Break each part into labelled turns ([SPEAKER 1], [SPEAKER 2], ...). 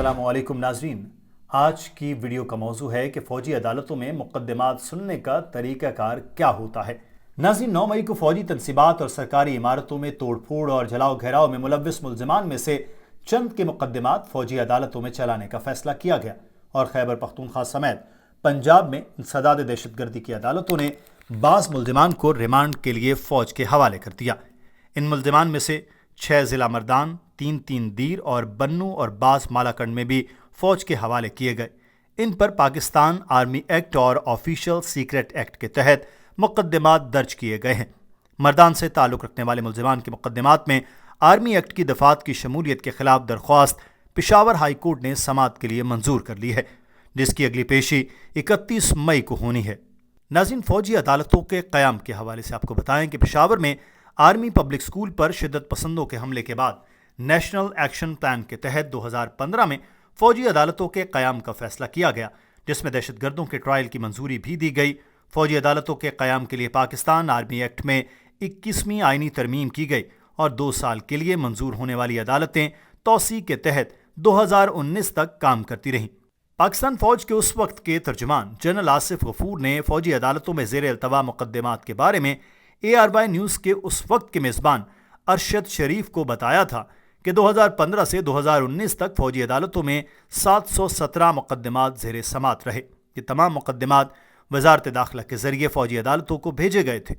[SPEAKER 1] अस्सलाम वालेकुम नाजरीन। आज की वीडियो का मौजू है कि फौजी अदालतों में मुकदमात सुनने का तरीक़ाकार क्या होता है। नाज़रीन, 9 मई को फौजी तनसीबात और सरकारी इमारतों में तोड़फोड़ और जलाओ घेराव में मुलव्विस मुल्ज़िमान में से चंद के मुकदमात फौजी अदालतों में चलाने का फैसला किया गया और खैबर पख्तूनख्वा समेत पंजाब में इंसदाद दहशतगर्दी की अदालतों ने बाज़ मुल्ज़िमान को रिमांड के लिए फ़ौज के हवाले कर दिया। इन मुल्ज़िमान में से 6 ज़िला मर्दान, 3 दीर और बन्नू और बास मालाकंड में भी फ़ौज के हवाले किए गए। इन पर पाकिस्तान आर्मी एक्ट और ऑफिशियल सीक्रेट एक्ट के तहत मुकदमात दर्ज किए गए हैं। मर्दान से ताल्लुक़ रखने वाले मुल्ज़िमान के मुकदमात में आर्मी एक्ट की दफ़ात की शमूलियत के ख़िलाफ़ दरख्वास्त पेशावर हाई कोर्ट ने समाअत के लिए मंजूर कर ली है, जिसकी अगली पेशी 31 मई को होनी है। नाज़रीन, फ़ौजी अदालतों के क़याम के हवाले से आपको बताएं कि पेशावर में आर्मी पब्लिक स्कूल पर शिद्दत पसंदों के हमले के बाद नेशनल एक्शन प्लान के तहत 2015 में फ़ौजी अदालतों के क़याम का फ़ैसला किया गया, जिसमें दहशतगर्दों के ट्रायल की मंजूरी भी दी गई। फ़ौजी अदालतों के क़याम के लिए पाकिस्तान आर्मी एक्ट में 21वीं आइनी तरमीम की गई और 2 साल के लिए मंजूर होने वाली अदालतें तौसी के तहत 2019 तक काम करती रहीं। पाकिस्तान फ़ौज के उस वक्त के तर्जुमान जनरल आसिफ गफूर ने फ़ौजी अदालतों में ज़ेर अल्तवा मुकदमात के बारे में ARY न्यूज़ के उस वक्त के मेज़बान अरशद शरीफ को बताया था कि 2015 से 2019 तक फ़ौजी अदालतों में 717 मुकदमात ज़ेर समात रहे। ये तमाम मुकदमात वज़ारत दाखिला के ज़रिए फ़ौजी अदालतों को भेजे गए थे।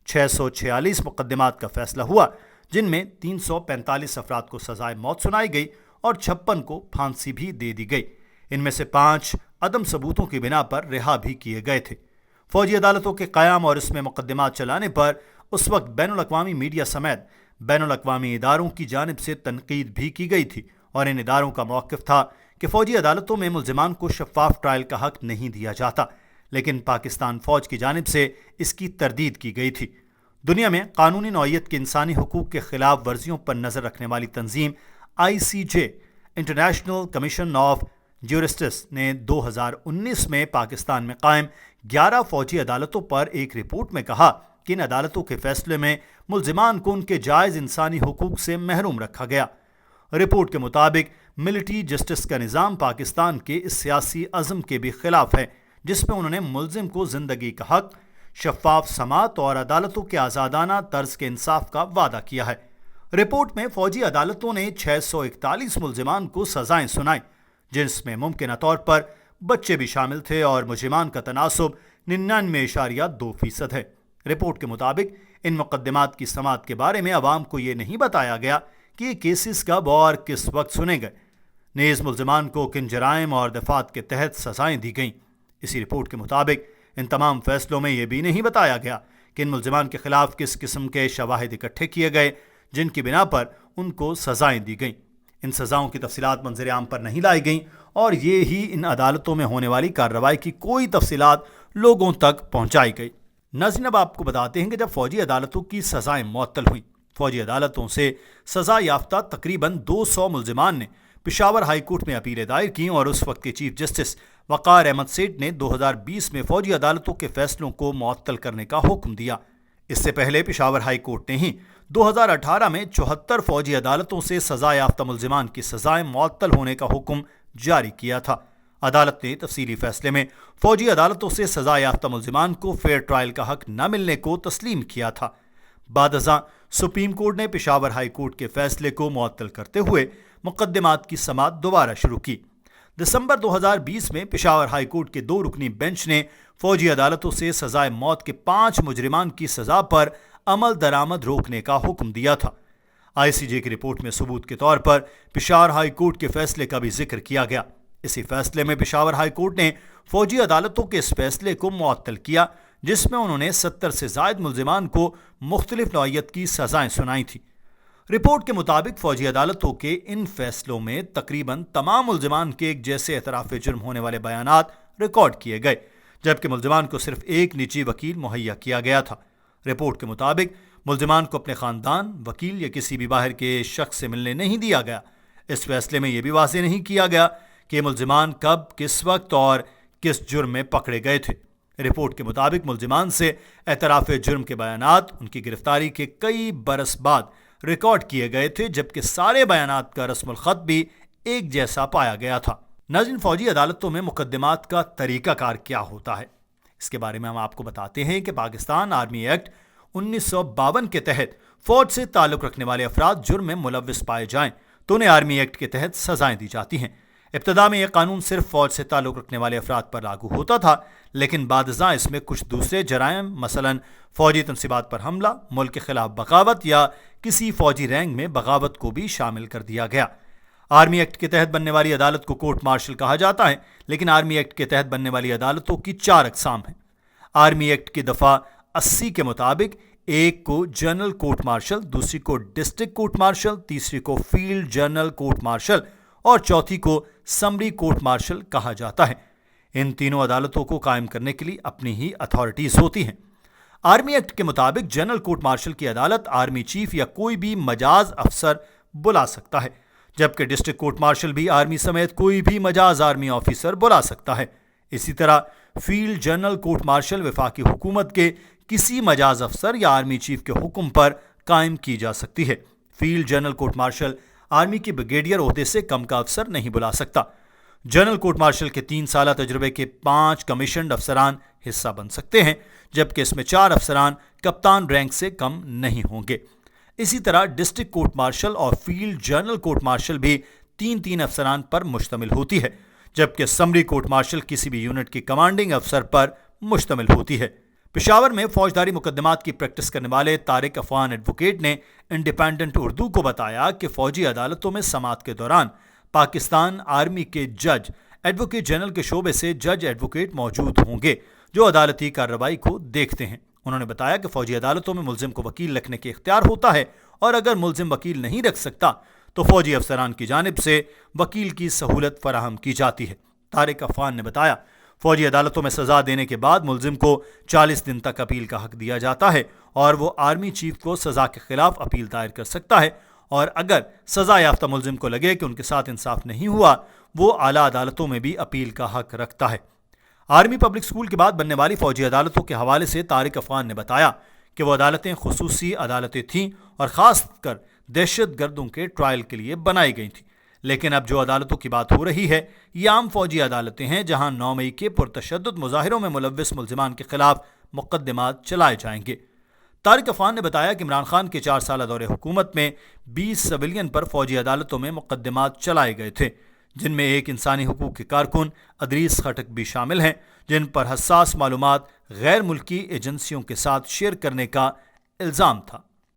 [SPEAKER 1] 646 मुकदमात का फ़ैसला हुआ, जिनमें 345 अफराद को सज़ाए मौत सुनाई गई और 56 को फांसी भी दे दी गई। इनमें से 5 अदम सबूतों की बिना पर रिहा भी किए गए थे। फ़ौजी अदालतों के क़याम और इसमें मुकदमात चलाने पर उस वक्त बैनुल अक़वामी मीडिया समेत बैनुल अक़वामी इदारों की जानिब से तनकीद भी की गई थी और इन इदारों का मौक़िफ़ था कि फ़ौजी अदालतों में मुल्ज़िमान को शफ़ाफ़ ट्रायल का हक़ नहीं दिया जाता, लेकिन पाकिस्तान फ़ौज की जानिब से इसकी तरदीद की गई थी। दुनिया में कानूनी नौइयत के इंसानी हुकूक़ के ख़िलाफ़ वर्जियों पर नज़र रखने वाली तंजीम ICJ इंटरनेशनल कमीशन ऑफ ज्यूरिस्टिस ने 2019 में पाकिस्तान में कायम 11 फ़ौजी अदालतों पर एक रिपोर्ट में कहा कि इन अदालतों के फैसले में मुल्ज़िमान को उनके जायज़ इंसानी हुकूक से महरूम रखा गया। रिपोर्ट के मुताबिक मिलिट्री जस्टिस का निज़ाम पाकिस्तान के इस सियासी अज़म के भी ख़िलाफ़ है, जिसमें उन्होंने मुल्ज़िम को ज़िंदगी का हक़, शफ़ाफ़ समात और अदालतों के आज़ादाना तर्ज के इंसाफ का वादा किया है। रिपोर्ट में फ़ौजी अदालतों ने 641 मुल्ज़िमान को सज़ाएँ सुनाई, जिसमें मुमकिन तौर पर बच्चे भी शामिल थे और मुल्ज़िमान का तनासुब 99.2% है। रिपोर्ट के मुताबिक इन मुकदमात की समाअत के बारे में अवाम को ये नहीं बताया गया कि ये केसेस कब और किस वक्त सुने गए। नेज़ मुल्ज़िमान को किन जराइम और दफ़ात के तहत सज़ाएँ दी गईं। इसी रिपोर्ट के मुताबिक इन तमाम फैसलों में यह भी नहीं बताया गया कि इन मुल्ज़िमान के ख़िलाफ़ किस किस्म के शवाहिद इकट्ठे किए गए जिनकी बिना पर उनको सज़ाएँ दी गईं। इन सज़ाओं की तफसीलात मंज़र आम पर नहीं लाई गईं और ये ही इन अदालतों में होने वाली कार्रवाई की कोई तफसीलात लोगों तक पहुँचाई गई। नाज़रीन, अब आपको बताते हैं कि जब फ़ौजी अदालतों की सज़ाएँ मुअत्तल हुई, फ़ौजी अदालतों से सज़ा याफ्ता तकरीबन 200 मुल्ज़िमान ने पेशावर हाई कोर्ट में अपीलें दायर की और उस वक्त के चीफ जस्टिस वक़ार अहमद सेठ ने 2020 में फ़ौजी अदालतों के फ़ैसलों को मुअत्तल करने का हुक्म दिया। इससे पहले पेशावर हाई कोर्ट ने ही 2018 में 74 फ़ौजी अदालतों से सज़ा याफ्ता मुल्ज़िमान की सज़ाएँ मुअत्तल होने का हुक्म जारी किया था। अदालत ने तफसीली फैसले में फ़ौजी अदालतों से सज़ा याफ्ता मुल्ज़िमान को फेयर ट्रायल का हक़ न मिलने को तस्लीम किया था। बादअज़ां सुप्रीम कोर्ट ने पेशावर हाई कोर्ट के फैसले को मुअत्तल करते हुए मुकदमात की समाअत दोबारा शुरू की। दिसंबर 2020 में पेशावर हाई कोर्ट के 2 रुकनी बेंच ने फ़ौजी अदालतों से सज़ाए मौत के 5 मुजरिमान की सज़ा पर अमल दरामद रोकने का हुक्म दिया था। ICJ की रिपोर्ट में सबूत के तौर पर पेशावर हाई कोर्ट के फैसले का भी जिक्र किया गया। इसी फैसले में पेशावर हाई कोर्ट ने फ़ौजी अदालतों के इस फैसले को मुअत्तल किया, जिसमें उन्होंने 70 से ज़ायद मुल्ज़िमान को मुख्तलिफ नौइयत की सज़ाएँ सुनाई थी। रिपोर्ट के मुताबिक फ़ौजी अदालतों के इन फैसलों में तकरीबन तमाम मुल्ज़िमान के एक जैसे एतराफ़ जुर्म होने वाले बयानात रिकॉर्ड किए गए, जबकि मुल्ज़िमान को सिर्फ एक निजी वकील मुहैया किया गया था। रिपोर्ट के मुताबिक मुल्ज़िमान को अपने ख़ानदान, वकील या किसी भी बाहर के शख्स से मिलने नहीं दिया गया। इस फैसले में यह भी वाज़ेह नहीं किया गया कि मुल्ज़िमान कब, किस वक्त और किस जुर्म में पकड़े गए थे। रिपोर्ट के मुताबिक मुल्ज़िमान से एतराफ़ जुर्म के बयानात उनकी गिरफ्तारी के कई बरस बाद रिकॉर्ड किए गए थे, जबकि सारे बयानात का रस्मुल ख़त भी एक जैसा पाया गया था। नाज़रीन, फौजी अदालतों में मुकदमात का तरीकाकार क्या होता है, इसके बारे में हम आपको बताते हैं कि पाकिस्तान आर्मी एक्ट 1952 के तहत फौज से ताल्लुक रखने वाले अफराद जुर्म में मुलव्विस पाए जाएं तो उन्हें आर्मी एक्ट के तहत सजाएं दी जाती हैं। इब्तदा में यह कानून सिर्फ फौज से ताल्लुक रखने वाले अफराद पर लागू होता था, लेकिन बादशाह इसमें कुछ दूसरे जराइम, मसलन फौजी तनसीबात पर हमला, मुल्क के खिलाफ बगावत या किसी फौजी रैंक में बगावत को भी शामिल कर दिया गया। आर्मी एक्ट के तहत बनने वाली अदालत को कोर्ट मार्शल कहा जाता है, लेकिन आर्मी एक्ट के तहत बनने वाली अदालतों की 4 अक़साम हैं। आर्मी एक्ट की दफ़ा 80 के मुताबिक एक को जनरल कोर्ट मार्शल, दूसरी को डिस्ट्रिक्ट कोर्ट मार्शल, तीसरी को फील्ड जनरल कोर्ट मार्शल और चौथी को समरी कोर्ट मार्शल कहा जाता है। इन तीनों अदालतों को कायम करने के लिए अपनी ही अथॉरिटीज होती हैं। आर्मी एक्ट के मुताबिक जनरल कोर्ट मार्शल की अदालत आर्मी चीफ या कोई भी मजाज अफसर बुला सकता है, जबकि डिस्ट्रिक्ट कोर्ट मार्शल भी आर्मी समेत कोई भी मजाज आर्मी ऑफिसर बुला सकता है। इसी तरह फील्ड जनरल कोर्ट मार्शल वफाकी हुकूमत के किसी मजाज अफसर या आर्मी चीफ के हुक्म पर कायम की जा सकती है। Field general court martial army के ब्रिगेडियर ओहदे से कम का अफसर नहीं बुला सकता। जनरल कोर्ट मार्शल के 3 साल तजुर्बे के 5 कमीशन्ड अफसरान हिस्सा बन सकते हैं, जबकि इसमें 4 अफसरान कप्तान रैंक से कम नहीं होंगे। इसी तरह डिस्ट्रिक्ट कोर्ट मार्शल और फील्ड जनरल कोर्ट मार्शल भी 3-3 अफसरान पर मुश्तमिल होती है, जबकि समरी कोर्ट मार्शल किसी भी यूनिट के कमांडिंग अफसर पर मुश्तमिल होती है। पेशावर में फौजदारी मुकदमात की प्रैक्टिस करने वाले तारिक अफवान एडवोकेट ने इंडिपेंडेंट उर्दू को बताया कि फौजी अदालतों में समाअत के दौरान पाकिस्तान आर्मी के जज एडवोकेट जनरल के शोबे से जज एडवोकेट मौजूद होंगे जो अदालती कार्रवाई को देखते हैं। उन्होंने बताया कि फौजी अदालतों में मुल्जिम को वकील रखने के इख्तियार होता है और अगर मुल्जिम वकील नहीं रख सकता तो फौजी अफसरान की जानिब से वकील की सहूलत फराहम की जाती है। तारिक अफवान ने बताया, फौजी अदालतों में सजा देने के बाद मुल्जिम को 40 दिन तक अपील का हक दिया जाता है और वो आर्मी चीफ को सजा के खिलाफ अपील दायर कर सकता है, और अगर सजा याफ्ता मुल्जिम को लगे कि उनके साथ इंसाफ नहीं हुआ, वो आला अदालतों में भी अपील का हक रखता है। आर्मी पब्लिक स्कूल के बाद बनने वाली फौजी अदालतों के हवाले से तारिक अफवान ने बताया कि वो अदालतें खुसूसी अदालतें थीं और ख़ासकर दहशत गर्दों के ट्रायल के लिए बनाई गई थीं, लेकिन अब जो अदालतों की बात हो रही है ये आम फौजी अदालतें हैं जहां 9 मई के पुरतशद्दुद मुजाहिरों में मुलव्विस मुल्जिमान के खिलाफ मुकदमात चलाए जाएंगे। तारिक अफवान ने बताया कि इमरान खान के 4 साल दौरे हुकूमत में 20 सिविलियन पर फौजी अदालतों में मुकदमात चलाए गए थे, जिनमें एक इंसानी हुकूक के कारकुन अदरीस खटक भी शामिल हैं, जिन पर हसास मालूमात गैर मुल्की एजेंसियों के साथ शेयर करने का इल्ज़ाम था।